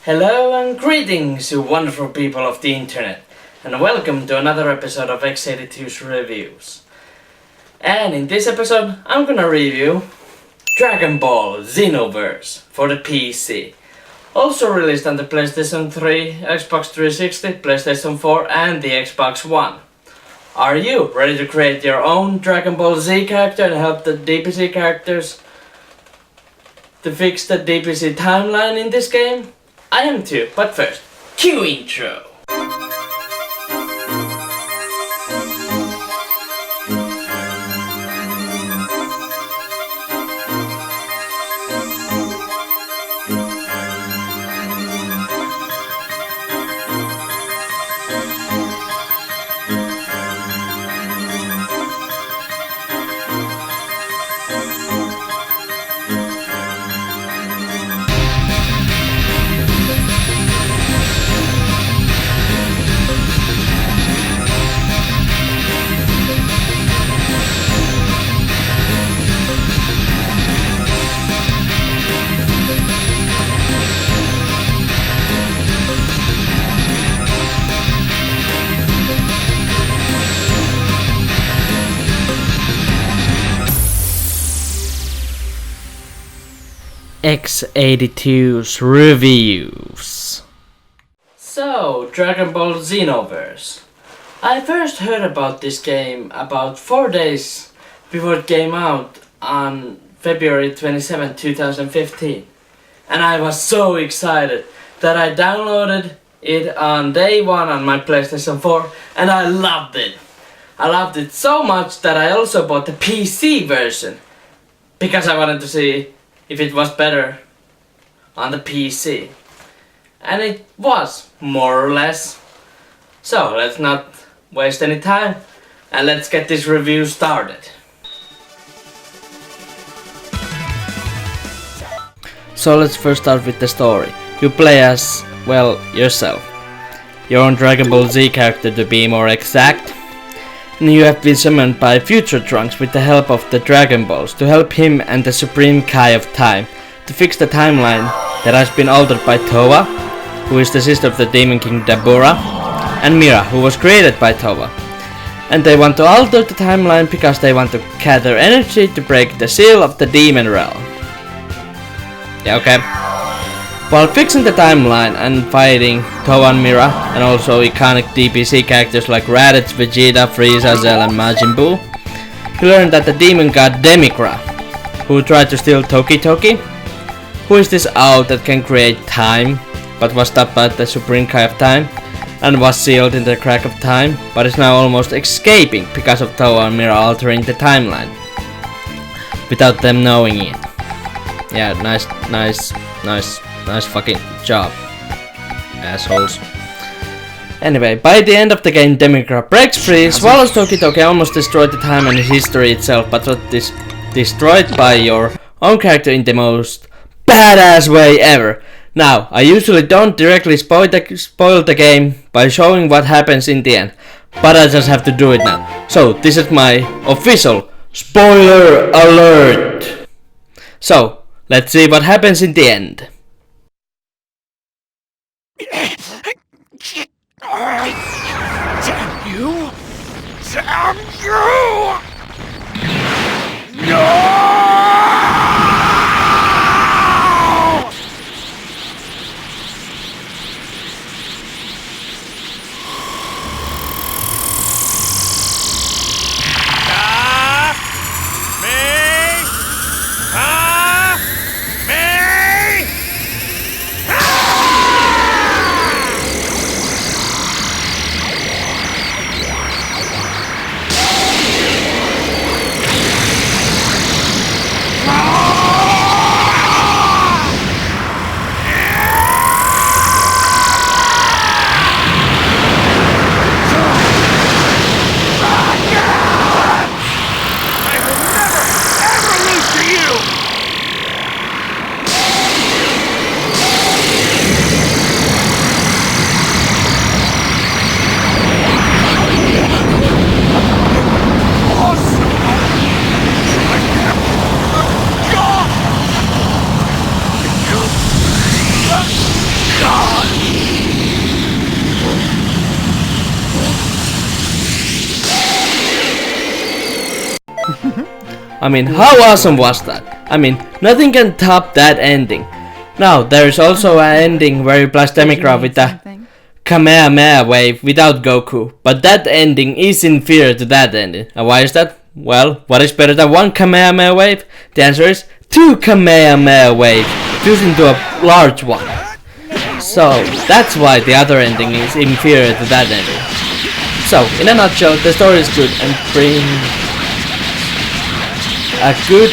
Hello and greetings, you wonderful people of the internet, and welcome to another episode of X82's Reviews. And in this episode, I'm gonna review Dragon Ball Xenoverse for the PC. Also released on the PlayStation 3, Xbox 360, PlayStation 4 and the Xbox One. Are you ready to create your own Dragon Ball Z character and help the DPC characters to fix the DPC timeline in this game? I am too, but first, cue intro! X82's Reviews. So, Dragon Ball Xenoverse. I first heard about this game about 4 days before it came out on February 27, 2015. And I was so excited that I downloaded it on day one on my PlayStation 4 and I loved it. I loved it so much that I also bought the PC version because I wanted to see if it was better on the PC. And it was, more or less. So let's not waste any time and let's get this review started. So let's first start with the story. You play as, well, yourself. Your own Dragon Ball Z character to be more exact. And you have been summoned by Future Trunks with the help of the Dragon Balls to help him and the Supreme Kai of Time to fix the timeline that has been altered by Towa, who is the sister of the Demon King Dabura, and Mira, who was created by Towa. And they want to alter the timeline because they want to gather energy to break the seal of the Demon Realm. Yeah, okay. While fixing the timeline and fighting Towa and Mira, and also iconic DPC characters like Raditz, Vegeta, Frieza, Cell and Majin Buu, you learn that the demon god Demikra, who tried to steal Toki Toki, who is this owl that can create time, but was stopped by the Supreme Kai of Time, and was sealed in the crack of time, but is now almost escaping because of Towa and Mira altering the timeline, without them knowing it. Yeah, nice fucking job, assholes. Anyway, by the end of the game, Demikra breaks free, swallows Toki Toki, almost destroyed the time and history itself, but was destroyed by your own character in the most badass way ever. Now, I usually don't directly spoil the game by showing what happens in the end, but I just have to do it now. So, this is my official spoiler alert! So, let's see what happens in the end. Damn you! Damn you! No! I mean, how awesome was that? I mean, nothing can top that ending. Now, there is also an ending where you blast Demigod with a Kamehameha wave without Goku, but that ending is inferior to that ending. And why is that? Well, what is better than one Kamehameha wave? The answer is 2 Kamehameha waves fused into a large one. So, that's why the other ending is inferior to that ending. So, in a nutshell, the story is good and brings a good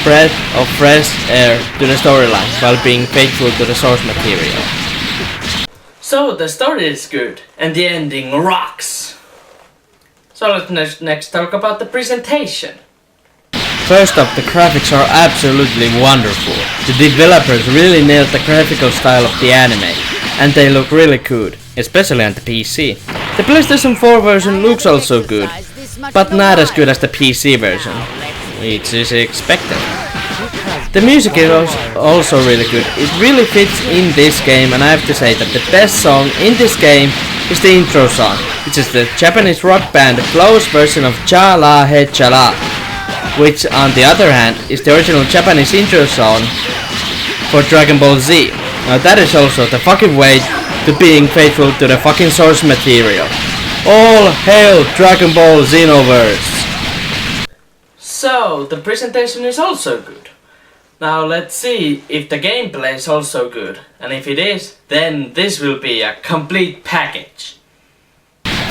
breath of fresh air to the storyline while being faithful to the source material. So the story is good and the ending rocks. So let's next talk about the presentation. First off, the graphics are absolutely wonderful. The developers really nailed the graphical style of the anime, and they look really good, especially on the PC. The PlayStation 4 version looks also good, but not as good as the PC version, which is expected. The music is also really good. It really fits in this game, and I have to say that the best song in this game is the intro song, which is the Japanese rock band Flow's version of Cha La He Cha La, which on the other hand is the original Japanese intro song for Dragon Ball Z. Now that is also the fucking way to being faithful to the fucking source material. All hail Dragon Ball Xenoverse! So, the presentation is also good. Now let's see if the gameplay is also good, and if it is, then this will be a complete package.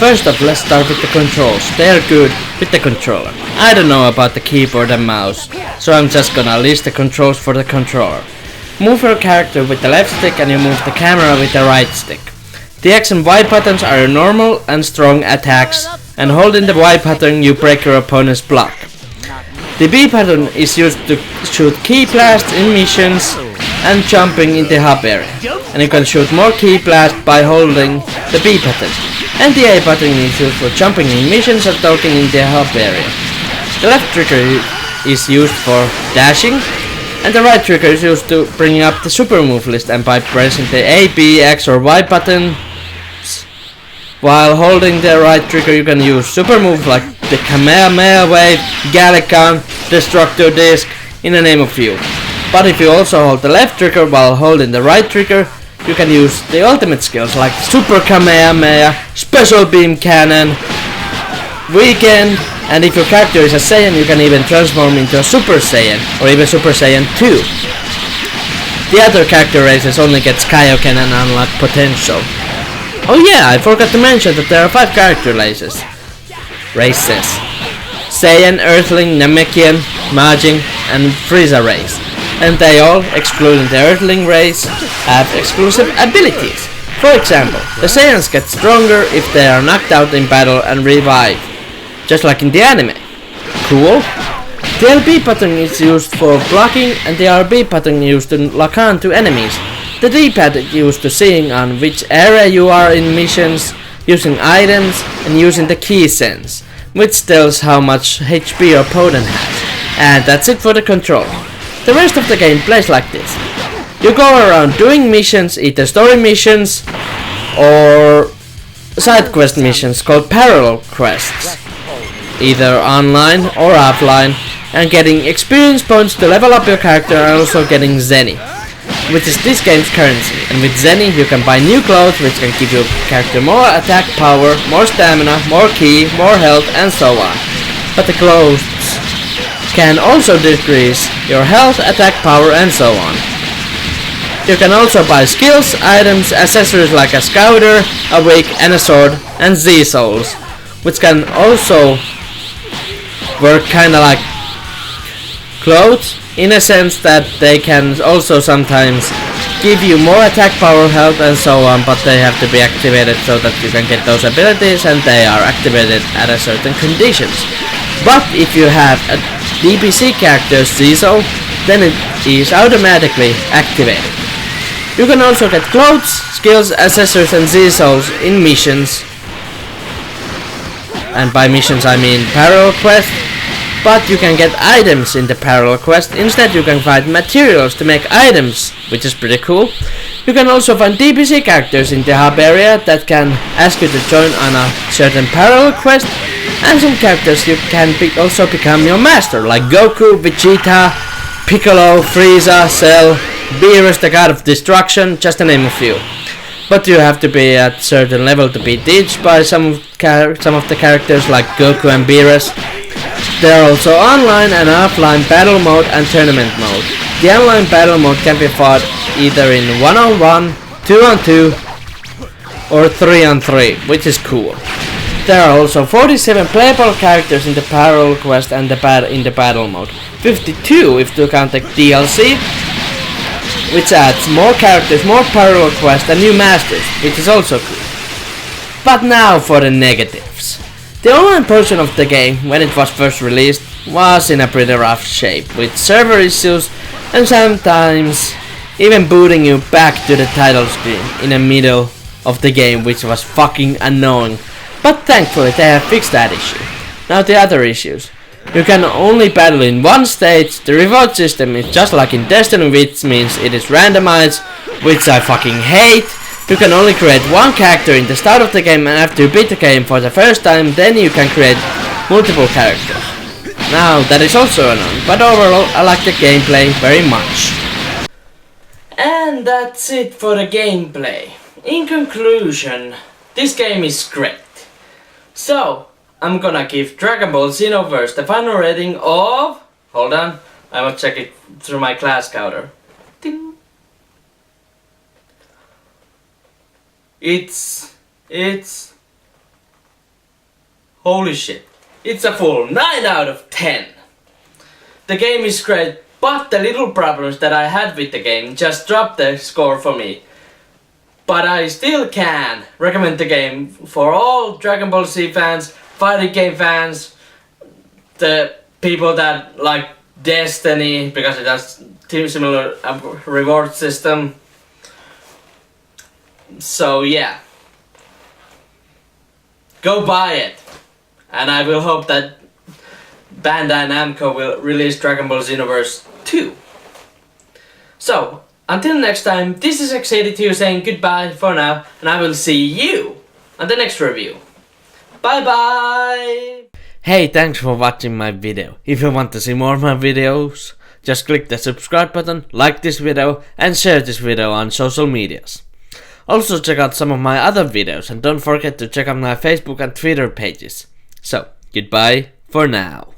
First up, let's start with the controls. They are good with the controller. I don't know about the keyboard and mouse, so I'm just gonna list the controls for the controller. Move your character with the left stick and you move the camera with the right stick. The X and Y buttons are your normal and strong attacks, and holding the Y button you break your opponent's block. The B button is used to shoot key blasts in missions and jumping in the hub area, and you can shoot more key blasts by holding the B button. And the A button is used for jumping in missions and talking in the hub area. The left trigger is used for dashing, and the right trigger is used to bring up the super move list, and by pressing the A, B, X or Y button while holding the right trigger you can use super moves like the Kamehameha Wave, Gallican, Destructo Disc, in the name of few. But if you also hold the left trigger while holding the right trigger, you can use the ultimate skills like Super Kamehameha, Special Beam Cannon, Weekend, and if your character is a Saiyan you can even transform into a Super Saiyan or even Super Saiyan 2. The other character races only get Kaioken and unlock potential. Oh yeah, I forgot to mention that there are 5 character races. Saiyan, Earthling, Namekian, Majin, and Frieza race. And they all, excluding the Earthling race, have exclusive abilities. For example, the Saiyans get stronger if they are knocked out in battle and revive, just like in the anime. Cool? The LB button is used for blocking and the RB button used to lock on to enemies. The D-pad is used to seeing on which area you are in missions, using items and using the key sense, which tells how much HP your opponent has. And that's it for the control. The rest of the game plays like this. You go around doing missions, either story missions or side quest missions called parallel quests, either online or offline, and getting experience points to level up your character and also getting Zenny, which is this game's currency. And with Zenny you can buy new clothes which can give your character more attack power, more stamina, more ki, more health and so on. But the clothes can also decrease your health, attack power and so on. You can also buy skills, items, accessories like a scouter, a wig and a sword and Z-souls, which can also work kinda like clothes in a sense that they can also sometimes give you more attack power, health and so on, but they have to be activated so that you can get those abilities, and they are activated at a certain conditions. But if you have a DPC character's Z-soul, then it is automatically activated. You can also get clothes, skills, accessories and Z-souls in missions, and by missions I mean parallel quests. But you can get items in the parallel quest. Instead you can find materials to make items, which is pretty cool. You can also find DPC characters in the hub area that can ask you to join on a certain parallel quest, And some characters you can also become your master, like Goku, Vegeta, Piccolo, Frieza, Cell, Beerus, the God of Destruction, just to name a few. But you have to be at a certain level to be teached by some of the characters like Goku and Beerus. There are also online and offline battle mode and tournament mode. The online battle mode can be fought either in 1-on-1, 2-on-2 or 3-on-3, which is cool. There are also 47 playable characters in the parallel quest and in the battle mode. 52 if you count the DLC, which adds more characters, more parallel quests and new masters, which is also cool. But now for the negatives. The online portion of the game, when it was first released, was in a pretty rough shape, with server issues and sometimes even booting you back to the title screen in the middle of the game, which was fucking annoying. But thankfully they have fixed that issue. Now the other issues. You can only battle in one stage, the reward system is just like in Destiny, which means it is randomized, which I fucking hate. You can only create one character in the start of the game, and after you beat the game for the first time, then you can create multiple characters. Now that is also annoying, but overall I like the gameplay very much. And that's it for the gameplay. In conclusion, this game is great. So, I'm gonna give Dragon Ball Xenoverse the final rating of... Hold on, I will check it through my class counter. Ding. It's... Holy shit. It's a full 9 out of 10. The game is great, but the little problems that I had with the game just dropped the score for me. But I still can recommend the game for all Dragon Ball Z fans, fighting game fans, the people that like Destiny because it has similar reward system. So yeah, go buy it, and I will hope that Bandai Namco will release Dragon Ball Xenoverse 2. So, until next time, this is X82's saying goodbye for now, and I will see you on the next review. Bye bye! Hey, thanks for watching my video. If you want to see more of my videos, just click the subscribe button, like this video, and share this video on social medias. Also check out some of my other videos, and don't forget to check out my Facebook and Twitter pages. So, goodbye for now.